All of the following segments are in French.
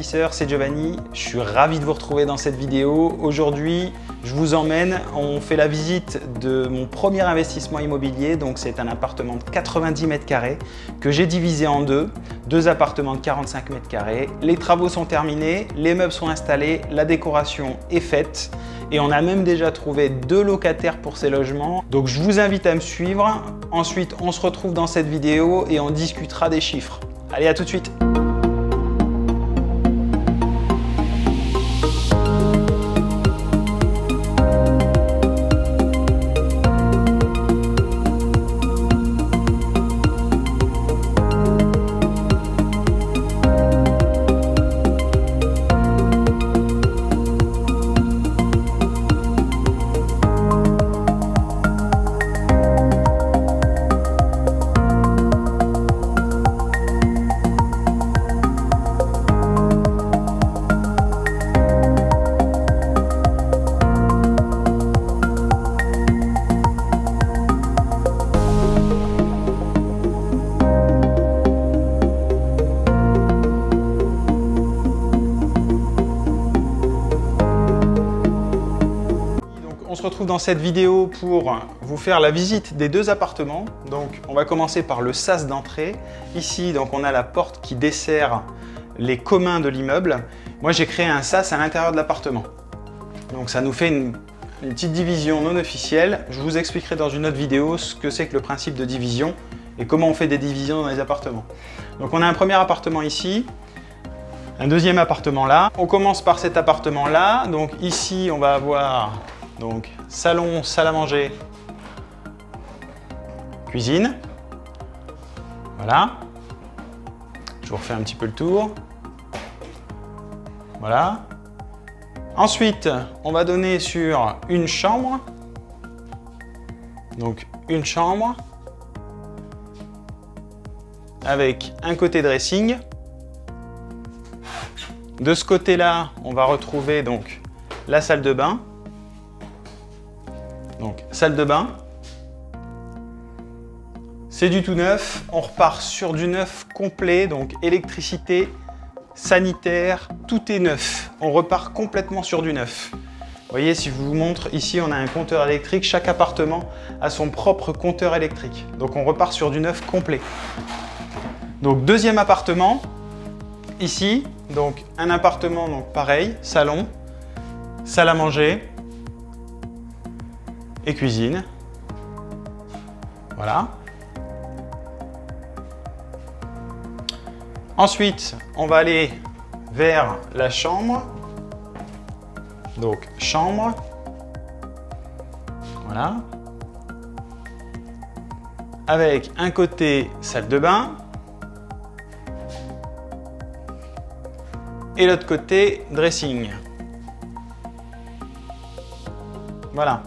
investisseurs, c'est Giovanni. Je suis ravi de vous retrouver dans cette vidéo. Aujourd'hui, je vous emmène, on fait la visite de mon premier investissement immobilier. Donc c'est un appartement de 90 mètres carrés que j'ai divisé en deux appartements de 45 mètres carrés. Les travaux sont terminés, les meubles sont installés, la décoration est faite. Et on a même déjà trouvé 2 locataires pour ces logements. Donc je vous invite à me suivre. Ensuite, on se retrouve dans cette vidéo et on discutera des chiffres. Allez, à tout de suite. On se retrouve dans cette vidéo pour vous faire la visite des 2 appartements. Donc on va commencer par le sas d'entrée. Ici, donc on a la porte qui dessert les communs de l'immeuble. Moi, j'ai créé un sas à l'intérieur de l'appartement. Donc ça nous fait une petite division non officielle. Je vous expliquerai dans une autre vidéo ce que c'est que le principe de division et comment on fait des divisions dans les appartements. Donc on a un premier appartement ici. Un deuxième appartement là. On commence par cet appartement là. Donc ici, on va avoir donc salon, salle à manger, cuisine. Voilà. Je vous refais un petit peu le tour. Voilà. Ensuite, on va donner sur une chambre. Donc une chambre avec un côté dressing. De ce côté-là, on va retrouver donc la salle de bain. Donc, salle de bain. C'est du tout neuf. On repart sur du neuf complet. Donc, électricité, sanitaire, tout est neuf. On repart complètement sur du neuf. Vous voyez, si je vous montre, ici, on a un compteur électrique. Chaque appartement a son propre compteur électrique. Donc, on repart sur du neuf complet. Donc, deuxième appartement. Ici, donc, un appartement, donc pareil, salon, salle à manger et cuisine. Voilà. Ensuite, on va aller vers la chambre. Donc, chambre. Voilà. Avec un côté salle de bain. Et l'autre côté dressing. Voilà.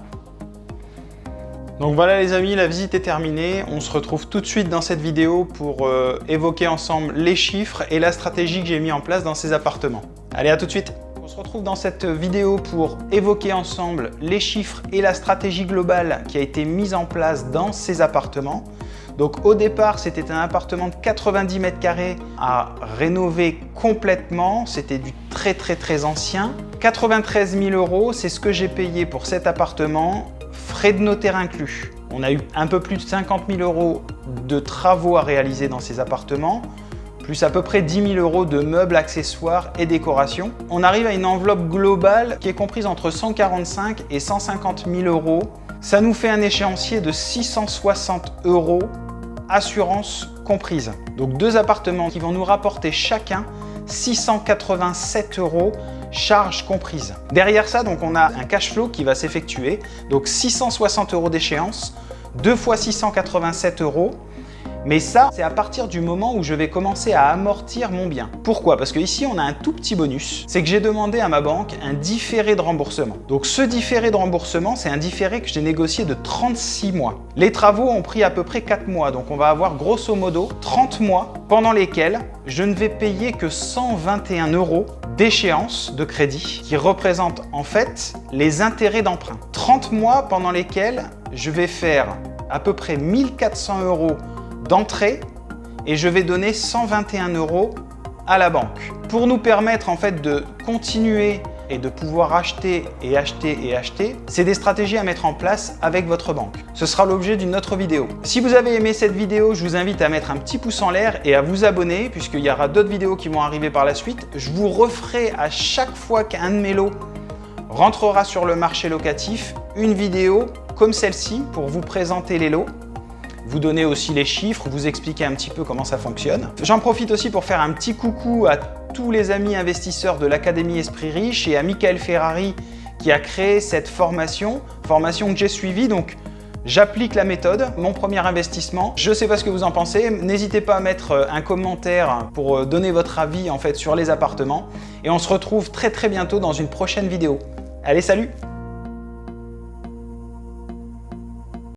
Donc voilà les amis, la visite est terminée. On se retrouve tout de suite dans cette vidéo pour évoquer ensemble les chiffres et la stratégie que j'ai mis en place dans ces appartements. Allez, à tout de suite. On se retrouve dans cette vidéo pour évoquer ensemble les chiffres et la stratégie globale qui a été mise en place dans ces appartements. Donc au départ, c'était un appartement de 90 mètres carrés à rénover complètement. C'était du très ancien. 93 000 €, c'est ce que j'ai payé pour cet appartement. Frais de notaire inclus. On a eu un peu plus de 50 000 € de travaux à réaliser dans ces appartements, plus à peu près 10 000 € de meubles, accessoires et décorations. On arrive à une enveloppe globale qui est comprise entre 145 et 150 000 €. Ça nous fait un échéancier de 660 €, assurance comprise. Donc 2 appartements qui vont nous rapporter chacun 687 €. Charges comprises. Derrière ça, donc, on a un cash flow qui va s'effectuer. Donc 660 € d'échéance, 2 fois 687 €. Mais ça, c'est à partir du moment où je vais commencer à amortir mon bien. Pourquoi? Parce qu'ici, on a un tout petit bonus. C'est que j'ai demandé à ma banque un différé de remboursement. Donc ce différé de remboursement, c'est un différé que j'ai négocié de 36 mois. Les travaux ont pris à peu près 4 mois. Donc on va avoir grosso modo 30 mois pendant lesquels je ne vais payer que 121 € d'échéance de crédit qui représente en fait les intérêts d'emprunt. 30 mois pendant lesquels je vais faire à peu près 1400 € d'entrée et je vais donner 121 € à la banque. pour nous permettre en fait de continuer et de pouvoir acheter et acheter et acheter, c'est des stratégies à mettre en place avec votre banque. Ce sera l'objet d'une autre vidéo. Si vous avez aimé cette vidéo, je vous invite à mettre un petit pouce en l'air et à vous abonner puisqu'il y aura d'autres vidéos qui vont arriver par la suite. Je vous referai à chaque fois qu'un de mes lots rentrera sur le marché locatif une vidéo comme celle-ci pour vous présenter les lots, vous donner aussi les chiffres, vous expliquer un petit peu comment ça fonctionne. J'en profite aussi pour faire un petit coucou à tous les amis investisseurs de l'Académie Esprit Riche et à Michael Ferrari qui a créé cette formation que j'ai suivie. Donc j'applique la méthode, mon premier investissement. Je ne sais pas ce que vous en pensez, n'hésitez pas à mettre un commentaire pour donner votre avis en fait sur les appartements et on se retrouve très bientôt dans une prochaine vidéo. Allez, salut!